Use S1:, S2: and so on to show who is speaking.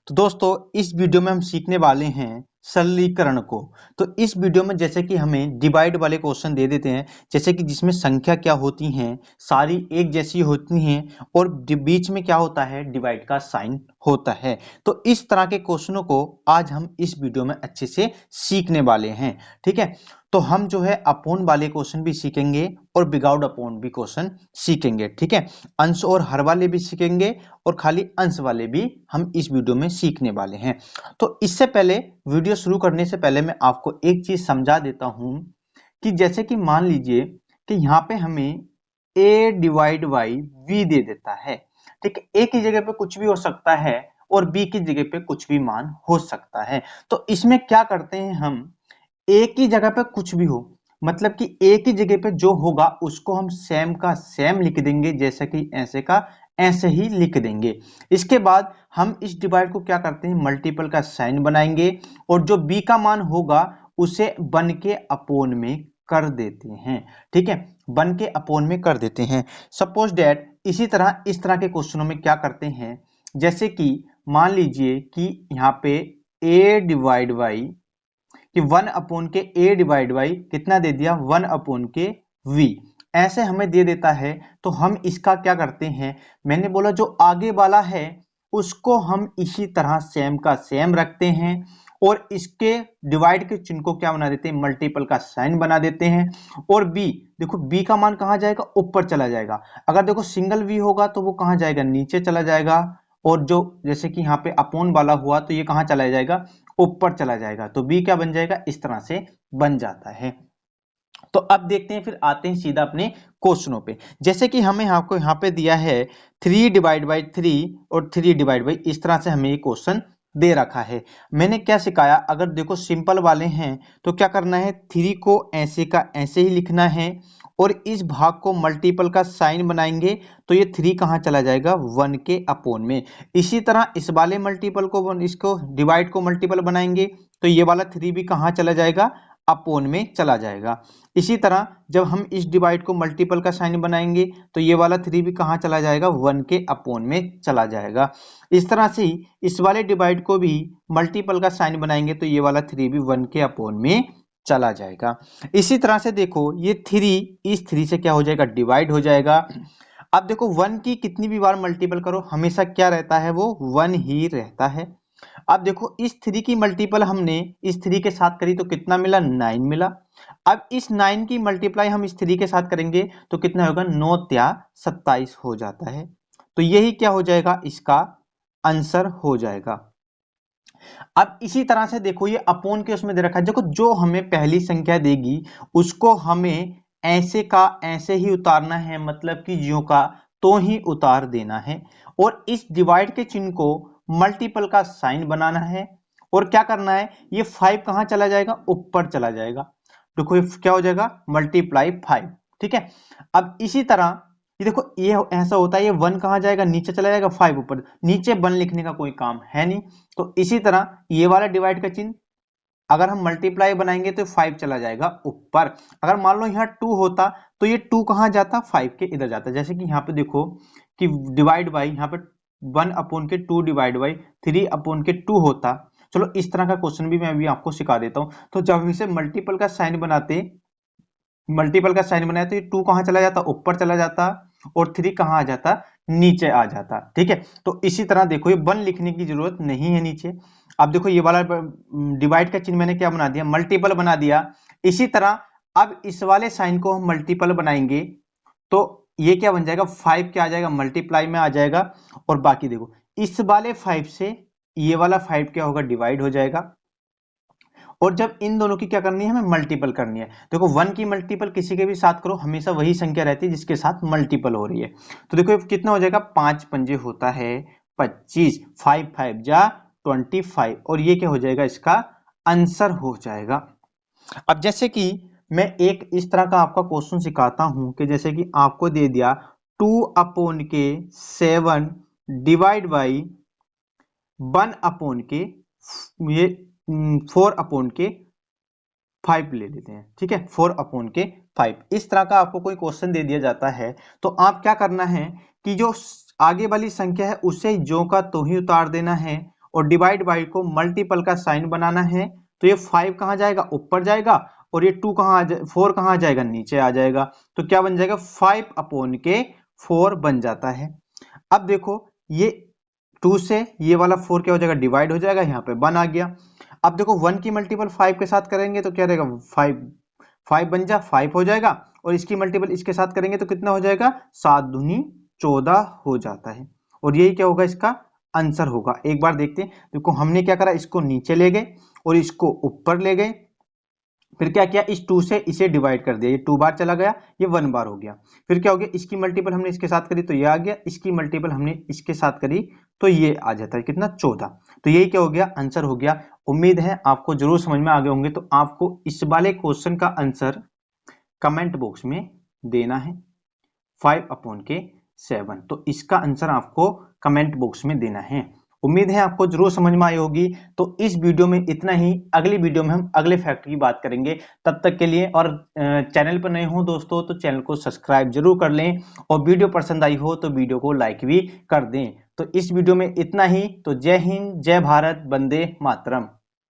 S1: तो दोस्तों इस वीडियो में हम सीखने वाले हैं सरलीकरण को। तो इस वीडियो में जैसे कि हमें डिवाइड वाले क्वेश्चन दे देते हैं, जैसे कि जिसमें संख्या क्या होती हैं, सारी एक जैसी होती हैं और बीच में क्या होता है, डिवाइड का साइन होता है। तो इस तरह के क्वेश्चनों को आज हम इस वीडियो में अच्छे से सीखने वाले हैं। ठीक है, तो हम जो है अपोन वाले क्वेश्चन भी सीखेंगे और विदाउट अपोन भी क्वेश्चन सीखेंगे। ठीक है, अंश और हर वाले भी सीखेंगे और खाली अंश वाले भी हम इस वीडियो में सीखने वाले हैं। तो इससे पहले, वीडियो शुरू करने से पहले मैं आपको एक चीज समझा देता हूं कि जैसे कि मान लीजिए कि यहाँ पे हमें a डिवाइड बाई v दे देता है। ठीक है, a की जगह पे कुछ भी हो सकता है और b की जगह पे कुछ भी मान हो सकता है। तो इसमें क्या करते हैं, हम a की जगह पे कुछ भी हो, मतलब कि a की जगह पे जो होगा उसको हम सेम का सेम लिख देंगे, जैसे कि ऐसे का ऐसे ही लिख देंगे। इसके बाद हम इस डिवाइड को क्या करते हैं, मल्टीपल का साइन बनाएंगे और जो b का मान होगा उसे बन के अपोन में कर देते हैं। ठीक है, बन के अपोन में कर देते हैं। सपोज डेट इसी तरह इस तरह के क्वेश्चनों में क्या करते हैं, जैसे कि मान लीजिए कि यहाँ पे a डिवाइड बाई कि 1 अपोन के a डिवाइड बाई कितना दे दिया, 1 अपोन के v ऐसे हमें दे देता है। तो हम इसका क्या करते हैं, मैंने बोला जो आगे वाला है उसको हम इसी तरह सेम का सेम रखते हैं और इसके डिवाइड के चिन्ह को क्या बना देते हैं, मल्टीपल का साइन बना देते हैं। और b देखो, b का मान कहां जाएगा, ऊपर चला जाएगा। अगर देखो सिंगल v होगा तो वो कहां जाएगा, नीचे चला जाएगा। और जो जैसे कि यहाँ पे अपोन वाला हुआ तो ये कहां चला जाएगा, ऊपर चला जाएगा। तो b क्या बन जाएगा, इस तरह से बन जाता है। तो अब देखते हैं, फिर आते हैं सीधा अपने क्वेश्चनों पे। जैसे कि हमें आपको यहाँ पे दिया है 3 डिवाइड बाई 3 और 3 डिवाइड बाई, इस तरह से हमें ये क्वेश्चन दे रखा है। मैंने क्या सिखाया, अगर देखो सिंपल वाले हैं तो क्या करना है, 3 को ऐसे का ऐसे ही लिखना है और इस भाग को मल्टीपल का साइन बनाएंगे तो ये 3 कहाँ चला जाएगा, 1 के अपोन में। इसी तरह इस वाले मल्टीपल को, इसको डिवाइड को मल्टीपल बनाएंगे तो ये वाला 3 भी कहाँ चला जाएगा, अपोन में चला जाएगा। इसी तरह जब हम इस डिवाइड को मल्टीपल का साइन बनाएंगे तो ये वाला 3 भी कहाँ चला जाएगा, 1 के अपोन में चला जाएगा। इस तरह से ही इस वाले डिवाइड को भी मल्टीपल का साइन बनाएंगे तो ये वाला 3 भी 1 के अपोन में चला जाएगा। इसी तरह से देखो ये 3 इस 3 से क्या हो जाएगा, डिवाइड हो जाएगा। अब देखो 1 की कितनी भी बार मल्टीपल करो हमेशा क्या रहता है, वो 1 ही रहता है। अब देखो इस 3 की मल्टीपल हमने इस 3 के साथ करी तो कितना मिला, 9 मिला। अब इस 9 की मल्टीप्लाई हम इस 3 के साथ करेंगे तो कितना होगा, 9 त्या 27 हो जाता है। तो यही क्या हो जाएगा, इसका आंसर हो जाएगा। अब इसी तरह से देखो ये अपोन के उसमें दे रखा है, देखो जो हमें पहली संख्या देगी उसको हमें ऐसे का ऐसे ही उतारना है, मतलब कि ज्यों का तो ही उतार देना है। और इस डिवाइड के चिन्ह को मल्टीपल का साइन बनाना है और क्या करना है, ये 5 कहां चला जाएगा, ऊपर चला जाएगा। देखो ये क्या हो जाएगा, मल्टीप्लाई 5। ठीक है, अब इसी तरह ये देखो ये ऐसा होता है, ये 1 कहां जाएगा, नीचे चला जाएगा, 5 ऊपर, नीचे 1 लिखने का कोई काम है नहीं। तो इसी तरह ये वाला डिवाइड का चिन्ह अगर हम मल्टीप्लाई बनाएंगे तो 5 चला जाएगा ऊपर। अगर मान लो यहाँ 2 होता तो ये 2 कहां जाता, 5 के इधर जाता। जैसे कि यहाँ पे देखो कि डिवाइड बाई यहाँ पे 1 अपोन के 2 डिवाइड बाई 3 अपोन के 2 होता। चलो इस तरह का क्वेश्चन भी मैं अभी आपको सिखा देता हूं। तो जब हम इसे मल्टीपल का साइन बनाते, मल्टीपल का साइन बनाया तो ये 2 कहां चला जाता, ऊपर चला जाता और 3 कहां आ जाता, नीचे आ जाता। ठीक है, तो इसी तरह देखो ये 1 लिखने की जरूरत नहीं है नीचे। अब देखो ये वाला डिवाइड का चिन्ह मैंने क्या बना दिया, मल्टीपल बना दिया। इसी तरह अब इस वाले साइन को हम मल्टीपल बनाएंगे तो ये क्या बन जाएगा, 5 क्या आ जाएगा, मल्टीप्लाई में आ जाएगा। और बाकी देखो इस वाले 5 से ये वाला 5 क्या होगा, डिवाइड हो जाएगा। और जब इन दोनों की क्या करनी है, हमें मल्टीपल करनी है। देखो 1 की मल्टीपल किसी के भी साथ करो हमेशा वही संख्या रहती है जिसके साथ मल्टीपल हो रही है। तो देखो कितना हो जाएगा, 5 पंजे होता है 25, 5 5 जा 25 और ये क्या हो जाएगा, इसका आंसर हो जाएगा। अब जैसे कि मैं एक इस तरह का आपका क्वेश्चन सिखाता हूं कि जैसे कि आपको दे दिया 2 अपोन के 7 डिवाइड बाई 1 अपोन के ये 4 अपोन के 5 ले लेते हैं। ठीक है, 4 अपोन के 5 इस तरह का आपको कोई क्वेश्चन दे दिया जाता है तो आप क्या करना है कि जो आगे वाली संख्या है उसे जो का तो ही उतार देना है और डिवाइड बाई को मल्टीपल का साइन बनाना है, तो ये 5 कहाँ जाएगा, ऊपर जाएगा, और ये 2 कहाँ 4 कहाँ आ जाएगा, नीचे आ जाएगा। तो क्या बन जाएगा, 5/4 बन जाता है। अब देखो ये 2 से ये वाला 4 क्या हो जाएगा, डिवाइड हो जाएगा, यहाँ पे 1 आ गया। अब देखो 1 की मल्टीपल 5 के साथ करेंगे तो क्या रहेगा, 5 बन जा 5 हो जाएगा, और इसकी मल्टीपल इसके साथ करेंगे तो कितना हो जाएगा, 7 दूनी 14 हो जाता है। और यही क्या होगा, इसका आंसर होगा। एक बार देखते हैं, देखो हमने क्या करा, इसको नीचे ले गए और इसको ऊपर ले गए, फिर क्या किया, इस 2 से इसे डिवाइड कर दिया, ये 2 बार चला गया, ये 1 बार हो गया। फिर क्या हो गया, इसकी मल्टीपल हमने इसके साथ करी तो ये आ गया, इसकी मल्टीपल हमने इसके साथ करी तो ये आ जाता है कितना, 14। तो यही क्या हो गया, आंसर हो गया। उम्मीद है आपको जरूर समझ में आ गए होंगे। तो आपको इस वाले क्वेश्चन का आंसर कमेंट बॉक्स में देना है, 5/7। तो इसका आंसर आपको कमेंट बॉक्स में देना है। उम्मीद है आपको जरूर समझ में आई होगी। तो इस वीडियो में इतना ही, अगली वीडियो में हम अगले फैक्टर की बात करेंगे। तब तक के लिए, और चैनल पर नए हो दोस्तों तो चैनल को सब्सक्राइब जरूर कर लें, और वीडियो पसंद आई हो तो वीडियो को लाइक भी कर दें। तो इस वीडियो में इतना ही। तो जय हिंद, जय भारत, वंदे मातरम।